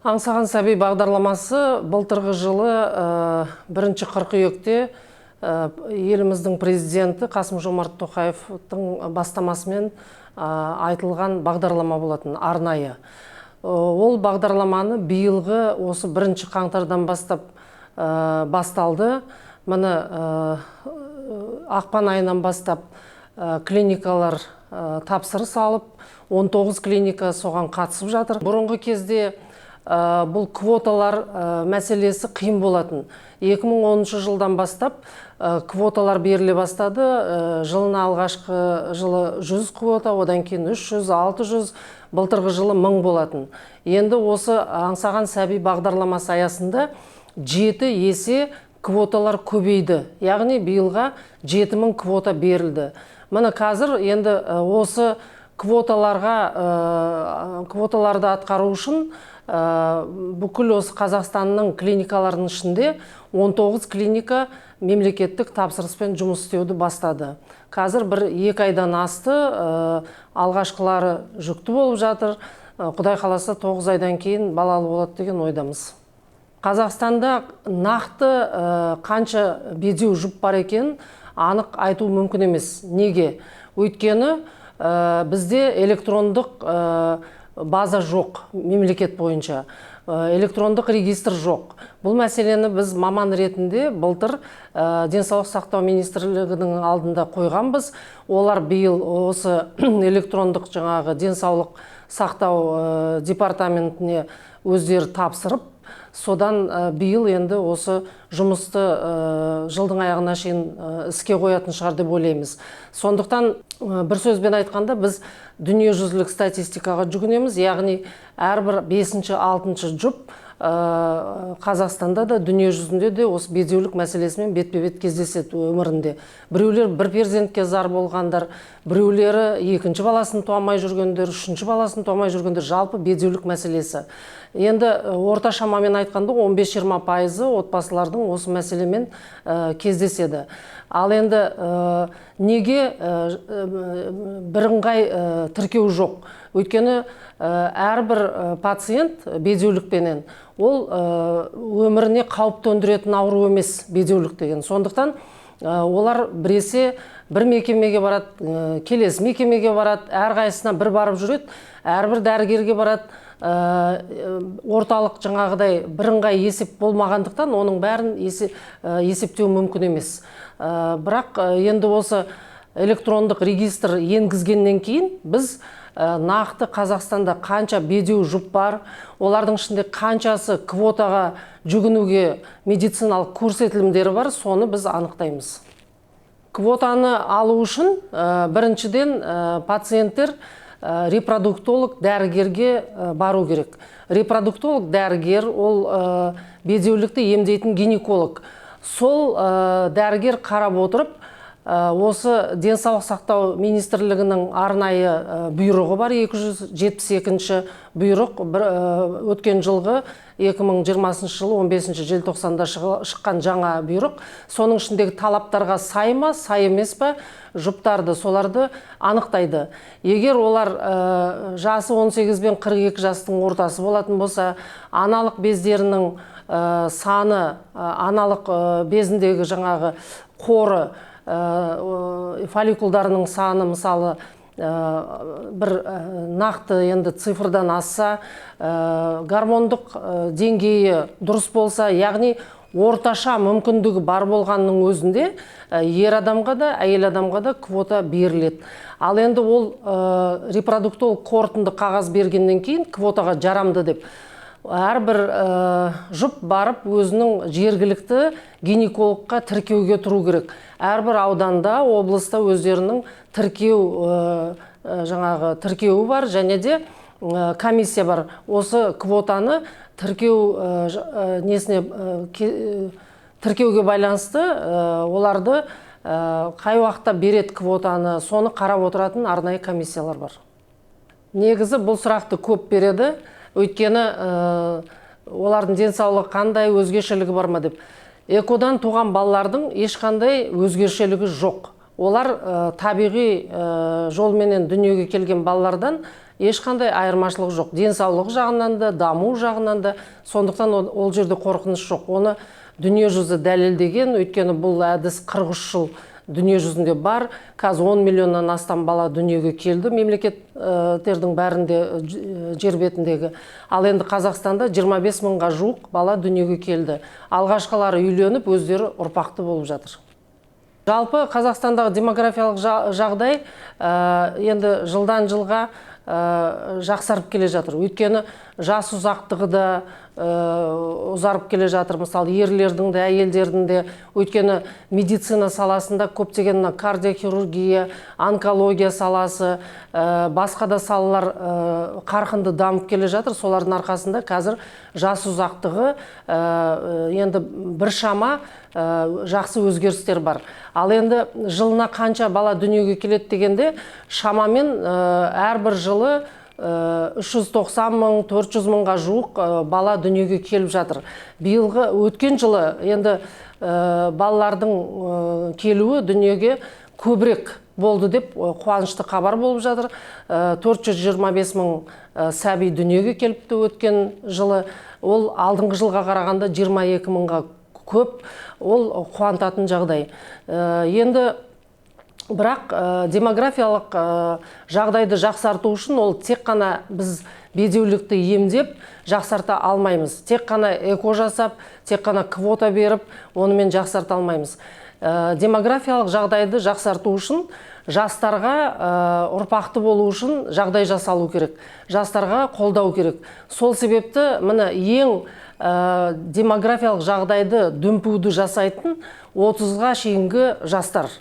Аңсаған сәби бағдарламасы былтырғы жылы 1 қыркүйекте еліміздің президенті Қасым-Жомарт Тоқаевтың бастамасымен айтылған бағдарлама болатын, арнайы. Ол бағдарламаны биылғы осы 1 қаңтардан бастап басталды. Міне ақпан айынан бастап клиникалар тапсырыс алып, 19 клиника соған қатысып жатыр. Бұрынғы кезде бұл квоталар мәселесі қиын болатын. 2010 жылдан бастап квоталар беріле бастады. Жылына алғашқы жылы 100 квота, одан кейін 300, 600, былтырғы жылы 1000 болатын. Енді осы аңсаған сәби бағдарламасы аясында 7 есе квоталар көбейді. Яғни биылға 7000 квота берілді. Міне қазір енді осы квоталарды атқару үшін бүкіл осы Қазақстанның клиникаларының ішінде 19 клиника мемлекеттік тапсырыспен жұмыс істеуді бастады. Қазір 1-2 айдан асты, алғашқылары жүкті болып жатыр. Құдай қаласа 9 айдан кейін балалы болады деген ойдамыз. Қазақстанда нақты қанша бедеу жұп бар екен анық айту мүмкін емес. Неге? Өйткені бізде электрондық база жоқ, мемлекет бойынша. Электрондық регистр жоқ. Бұл мәселені біз маман ретінде былтыр денсаулық сақтау министрлігінің алдында қойғанбыз. Олар биыл осы электрондық денсаулық сақтау департаментіне өздері тапсырып, содан биыл енді осы жұмысты жылдың аяғына шейін іске қоятын шығар деп ойлаймыз. Сондықтан бір сөзбен айтқанда біз дүниежүзілік статистикаға жүгінеміз, яғни әрбір 5-6 жұп Қазақстанда да дүние жүзінде де осы бедеулік мәселесімен бетпе-бет кездеседі өмірінде. Біреулер бір перзентке зар болғандар, біреулері 2-ші баласын туамай жүргендер, 3-ші баласын туамай жүргендер, жалпы бедеулік мәселесі. Енді орта шамамен айтқанда 15-20% отбасылардың осы мәселемен кездеседі. Ал енді неге бірыңғай тіркеу жоқ? Өйткені әрбір пациент бедеулікпенен ол өміріне қауіп төндіретін ауру емес бедеулік деген. Сондықтан олар біресе бір мекемеге барады, келесі мекемеге барады, әрқайсысына бір барып жүреді, әрбір дәрігерге барады. Орталық бірыңғай есеп болмағандықтан оның бәрін есептеу мүмкін емес. Бірақ енді осы электрондық регистр енгізгеннен кейін біз нақты Қазақстанда қанша бедеу жұп бар, олардың ішінде қаншасы квотаға жүгінуге медициналық көрсетілімдері бар, соны біз анықтаймыз. Квотаны алу үшін біріншіден пациенттер репродуктолог дәрігерге бару керек. Репродуктолог дәрігер ол бедеулікті емдейтін гинеколог. Сол дәрігер қарап отырып, осы денсаулық сақтау министрлігінің арнайы бұйрығы бар, 272-ші бұйрық, өткен жылғы 2020 жылы 15 желтоқсанда шыққан жаңа бұйрық. Соның ішіндегі талаптарға сай ма, сай емес па, жұптарды, соларды анықтайды. Егер олар жасы 18 бен 42 жастың ортасы болатын болса, аналық бездерінің саны, аналық безіндегі қоры, фолликулдарының саны мысалы бір нақты енді цифрдан асса, гормондық деңгейі дұрыс болса, яғни орташа мүмкіндігі бар болғанның өзінде ер адамға да, әйел адамға да квота беріледі. Ал енді ол репродуктолог қорытынды қағаз бергеннен кейін квотаға жарамды деп әрбір жұп барып өзінің жергілікті гинекологқа тіркеуге тұру керек. Әрбір ауданда, облыста өздерінің тіркеуі бар, және де комиссия бар. Осы квотаны тіркеуге байланысты оларды қай уақытта береді квотаны, соны қарап отыратын арнайы комиссиялар бар. Негізі бұл сұрақты көп береді. Өйткені олардың денсаулығы қандай, өзгешелігі бар ма деп. Экодан туған балалардың ешқандай өзгешелігі жоқ. олар табиғи жолменен дүниеге келген балалардан ешқандай айырмашылық жоқ. Денсаулық жағынан да, даму жағынан да. Сондықтан ол жерде қорқыныш жоқ. Оны дүние жүзі дәлелдеген, өйткені бұл әдіс 43 жыл дүние жүзінде бар. Қазір 10 миллионнан астам бала дүниеге келді мемлекеттердің бәрінде, жер бетіндегі. Ал енді Қазақстанда 25 мыңға жуық бала дүниеге келді. Алғашқылары үйленіп, өздері ұрпақты болып жатыр. Жалпы Қазақстандағы демографиялық жағдай енді жылдан жылға жақсарып келе жатыр. Өйткені жас ұзақтығы да ұзарып келе жатыр. Мысалы, ерлердің де, әйелдердің де. Өйткені медицина саласында көптеген кардиохирургия, онкология саласы, басқа да салалар қарқынды дамып келе жатыр. Солардың арқасында қазір жас ұзақтығы енді біршама жақсы өзгерістер бар. Ал енді жылына қанша бала дүниеге келеді дегенде, шамамен әрбір жылы 390 мың, 400 мыңға жуық бала дүниеге келіп жатыр. Биылғы өткен жылы енді балалардың келуі дүниеге көбірек болды деп қуанышты хабар болып жатыр. 425 мың сәби дүниеге келіпті өткен жылы. Ол алдыңғы жылға қарағанда 22 мыңға көп. Ол қуантатын жағдай. Енді бірақ демографиялық жағдайды жақсарту үшін ол тек қана біз бедеулікті емдеп жақсарта алмаймыз. Тек қана эко жасап, тек қана квота беріп, онымен жақсарта алмаймыз. Демографиялық жағдайды жақсарту үшін жастарға ұрпақты болу үшін жағдай жасалу керек. Жастарға қолдау керек. Сол себепті міне ең демографиялық жағдайды дүмпуді жасайтын 30-ға шейінгі жастар.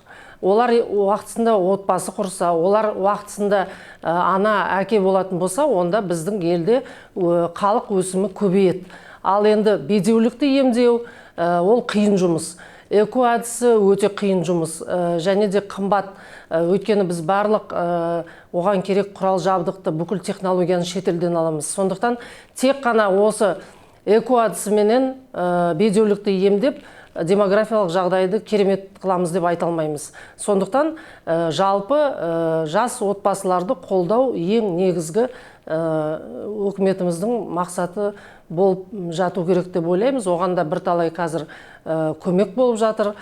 Олар уақытысында отбасы құрса, олар уақытысында ана, әке болатын болса, онда біздің елде халық өсімі көбейеді. Ал енді бедеулікті емдеу ол қиын жұмыс. Эко әдісі өте қиын жұмыс, және де қымбат. Өйткені біз барлық оған керек құрал жабдықты, бүкіл технологияны шетелден аламыз. Сондықтан тек қана осы эко әдісіменен бедеулікті емдеп, демографиялық жағдайды керемет қыламыз деп айта алмаймыз. Сондықтан жалпы жас отбасыларды қолдау ең негізгі үкіметіміздің мақсаты болып жату керек деп ойлаймыз. Оған да бірталай қазір көмек болып жатыр.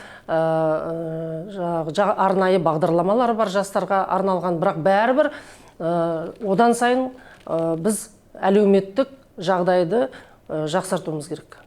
Арнайы бағдарламалар бар жастарға арналған, бірақ бәрібір одан сайын біз әлеуметтік жағдайды жақсартуымыз керек.